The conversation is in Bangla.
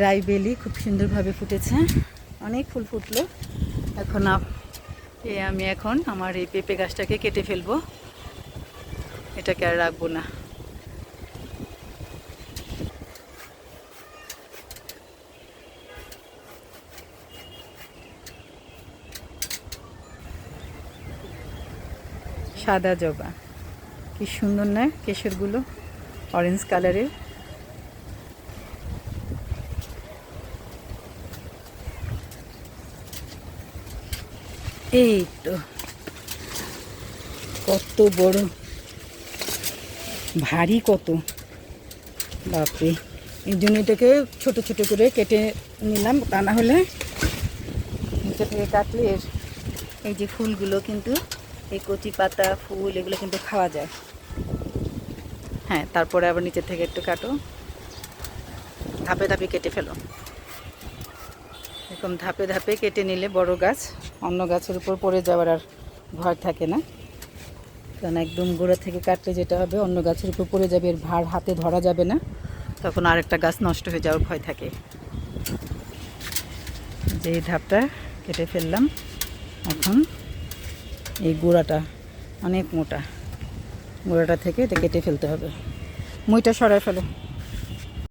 রাইবেলি খুব সুন্দরভাবে ফুটেছে, অনেক ফুল ফুটলো। এখন আমি এখন আমার এই পেঁপে গাছটাকে কেটে ফেলবো, এটাকে আর রাখবো না। সাদা জবা, কি সুন্দর না কেশরগুলো, অরেঞ্জ কালারের। এই তো কত বড়, ভারী কত, বাপরে। এই জন্য এটাকে ছোট ছোট করে কেটে নিলাম, তা না হলে নিচে থেকে কাটলে এই যে ফুলগুলো কিন্তু, এই কচি পাতা ফুল এগুলো কিন্তু খাওয়া যায়। হ্যাঁ, তারপরে আবার নিচে থেকে একটু কাটো, ধাপে ধাপে কেটে ফেলো। এরকম ধাপে ধাপে কেটে নিলে বড় গাছ অন্য গাছের উপর পড়ে যাওয়ার আর ভয় থাকে না। কারণ একদম গোড়া থেকে কাটলে যেটা হবে, অন্য গাছের উপর পড়ে যাবে, এর ভার হাতে ধরা যাবে না, তখন আরেকটা গাছ নষ্ট হয়ে যাওয়ার ভয় থাকে। যে ধাপটা কেটে ফেললাম, এখন এই গোড়াটা অনেক মোটা, গোড়াটা থেকে এটা কেটে ফেলতে হবে। মুইটা সরায় ফেলো।